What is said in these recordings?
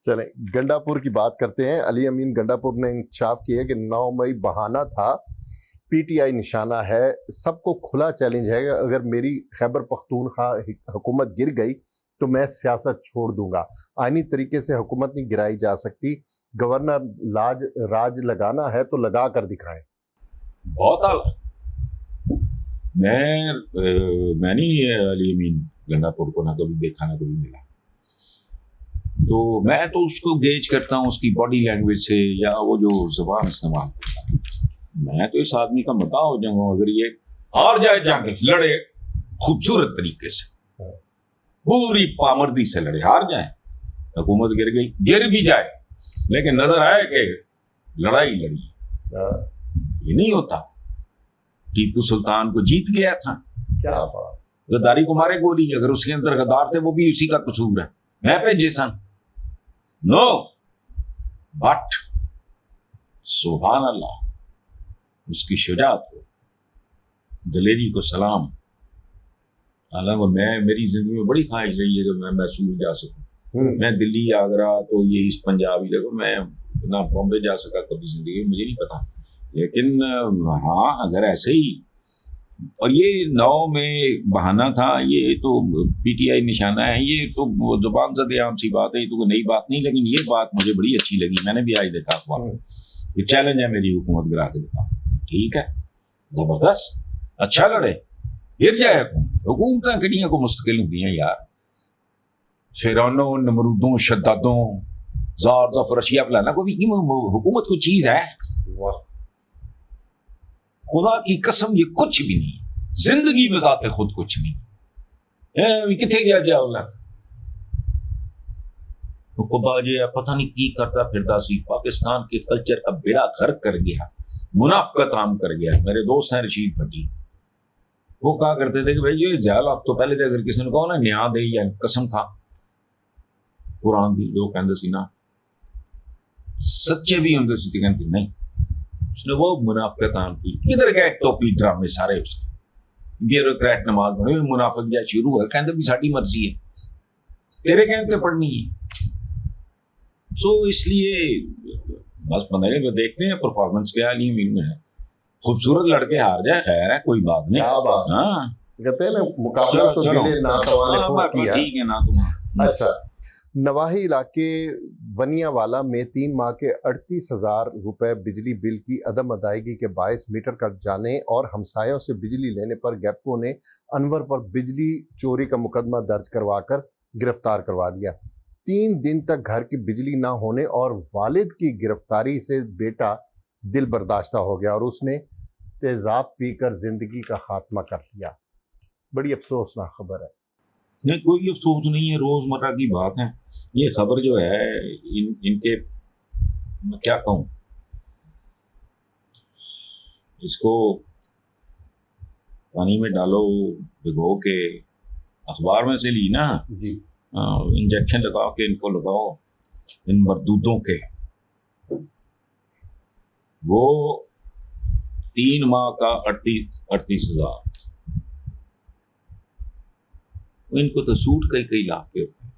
चलें, गंडापुर की बात करते हैं। अली अमीन गंडापुर ने इंकशाफ किया कि 9 मई बहाना था, पीटीआई निशाना है, सबको खुला चैलेंज है। अगर मेरी खैबर पख्तूनख्वा हुकूमत गिर गई तो मैं सियासत छोड़ दूंगा। आईनी तरीके से हुकूमत नहीं गिराई जा सकती। गवर्नर राज लगाना है तो लगा कर दिखाएं। बहुत आला। मैं नहीं अली अमीन गंडापुर को ना कभी देखा ना कभी मिला, तो मैं तो उसको गेज करता हूँ उसकी बॉडी लैंग्वेज से या वो जो जुबान इस्तेमाल करता है। मैं तो इस आदमी का मता हो जाऊंगा अगर ये हार जाए जंग, लड़े खूबसूरत तरीके से, पूरी पामर्दी से लड़े, हार जाए, हुकूमत गिर गई, गिर भी जाए लेकिन नजर आए कि लड़ाई लड़ी। ये नहीं होता। टीपू सुल्तान को जीत गया था, क्या बात। गद्दारी को मारे गोली, अगर उसके अंदर गद्दार थे वो भी उसी का कसूर है। मैं पे जैसन नो, बट सुभान अल्लाह, उसकी शुजात को, दलेरी को सलाम। हालांकि मेरी जिंदगी में बड़ी ख्वाहिश रही है कि मैं मैसूर जा सकूं। मैं दिल्ली, आगरा, तो ये ईस्ट पंजाब ही देखो, मैं ना बॉम्बे जा सका कभी जिंदगी में, मुझे नहीं पता। लेकिन हाँ, अगर ऐसे ही, और ये 9 में बहाना था, ये तो पीटीआई निशाना है, ये तो जुबान ज़द आम सी बात है, ये तो कोई नई बात नहीं। लेकिन ये बात मुझे बड़ी अच्छी लगी, मैंने भी आज देखा अखबार, ये चैलेंज है मेरी हुकूमत गिरा के दिखा। ठीक है, जबरदस्त, अच्छा लड़े, गिर जाए हुकूमत किड़ियां को मुस्तकिल होती हैं यार। फिरौनों, नमरूदों, शद्दादों, जार जफर अशिया फलाना, कोई हुकूमत कोई चीज है? खुदा की कसम ये कुछ भी नहीं, जिंदगी में जाते खुद कुछ नहीं। किथे गया जाओला बाजे पता नहीं की करता फिरता सी, पाकिस्तान के कल्चर का बेड़ा गर्क कर गया, मुनाफकत आम कर गया। मेरे दोस्त हैं रशीद भट्टी, वो कहा करते थे कि भाई ये जाल, आप तो पहले थे अगर किसी ने कहो ना न्याय दे या कसम खा कुरान दी, जो कहते सी ना सच्चे भी होंगे सी, कहते नहीं। उसने वो मुनाफकत आम की, इधर गए टोपी ड्रामे सारे उसके, ब्यूरोक्रेट नमाज पढ़े, मुनाफिक जा शुरू है, कहते भी साड़ी मर्जी है, तेरे कहते पढ़नी है। सो इसलिए बस बंदे देखते हैं परफॉर्मेंस क्या हाल में है। खूबसूरत लड़के हार जाए खैर है, कोई बात नहीं। हाँ, कहते हैं ना, मुकाबला तो दिले नातवाने को किया। ठीक है ना तुम। अच्छा, नवाही इलाके वनियावाला में 3 माह के 38,000 रुपए बिजली बिल की अदम अदायगी के बायस मीटर कट जाने और हमसायों से बिजली लेने पर गैपको ने अनवर पर बिजली चोरी का मुकदमा दर्ज करवाकर गिरफ्तार करवा दिया। 3 दिन तक घर की बिजली ना होने और वालिद की गिरफ्तारी से बेटा दिल बर्दाश्ता हो गया और उसने तेजाब पीकर जिंदगी का खात्मा कर दिया। बड़ी अफसोसनाक खबर है। नहीं, कोई अफसोस नहीं है, रोजमर्रा की बात है ये खबर जो है। इनके मैं क्या कहूं, इसको पानी में डालो, भिगो के, अखबार में से ली ना जी, इंजेक्शन लगाओ के इनको लगाओ, इन मरदूदों के। वो 3 माह का 38,000, इनको तो सूट कई लाख के होते हैं।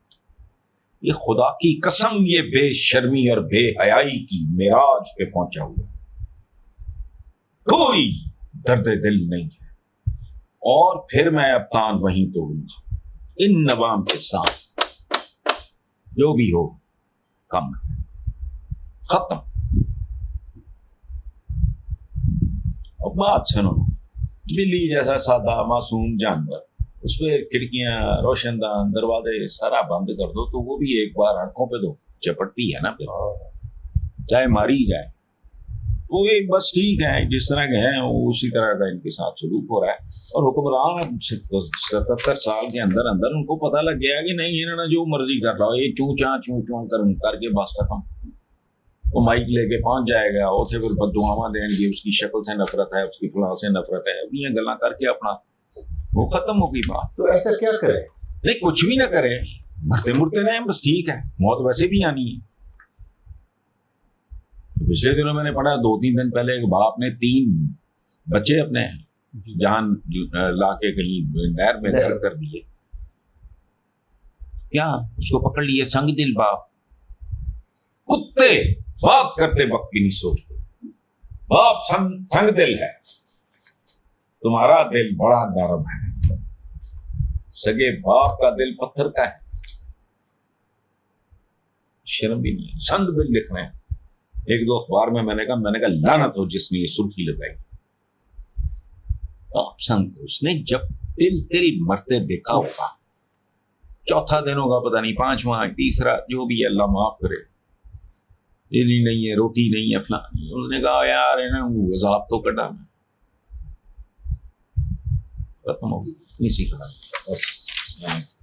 ये खुदा की कसम, ये बेशर्मी और बेहयाई की मेराज पे पहुंचा हुआ है, कोई दर्द दिल नहीं है। और फिर मैं अब तान वहीं तोड़ूंगा, इन नवाम के साथ जो भी हो कम है, खत्म। अब बात सुनो, बिल्ली जैसा सादा मासूम जानवर, उसमें खिड़कियां, रोशनदान, दरवाजे सारा बंद कर दो तो वो भी एक बार आंखों पे दो चपटती है ना, फिर चाहे मारी जाए। वो एक बस ठीक है, जिस तरह के हैं वो उसी तरह का इनके साथ सलूक हो रहा है। और हुक्मरान 77 साल के अंदर अंदर उनको पता लग गया कि नहीं, इन्होंने जो मर्जी कर रहा हो, ये चूं चां करके बस खत्म। वो माइक लेके पहुंच जाएगा, उसे फिर बददुआवां देंगे, उसकी शक्ल से नफरत है, उसकी फलां से नफरत है, ये गल्ला करके अपना वो खत्म होगी बात। तो ऐसा क्या करे? नहीं, कुछ भी ना करे, मरते मुरते रहे बस, ठीक है, मौत वैसे भी आनी है। पिछले दिनों मैंने पढ़ा, 2-3 दिन पहले एक बाप ने 3 बच्चे अपने जान ला के कहीं नहर में गर्क कर दिए। क्या उसको पकड़ लिए संग दिल बाप, कुत्ते बात करते वक्त भी नहीं सोचते। बाप संग दिल है, तुम्हारा दिल बड़ा नरम है, सगे बाप का दिल पत्थर का है। शर्म भी नहीं है, संग दिल लिख रहे हैं। एक दो अखबार में मैंने कहा लानत हो जिसने ये सुर्खी लगाई। आप संग, उसने जब तिल मरते देखा होगा, चौथा दिन होगा पता नहीं, पांचवा, तीसरा, जो भी अल्लाह माफ करे, इडली नहीं है, रोटी नहीं है, फलानी। उन्होंने कहा यार है ना, वो अजाब तो कटा मैं, खत्म हो गई, नहीं सीखा बस।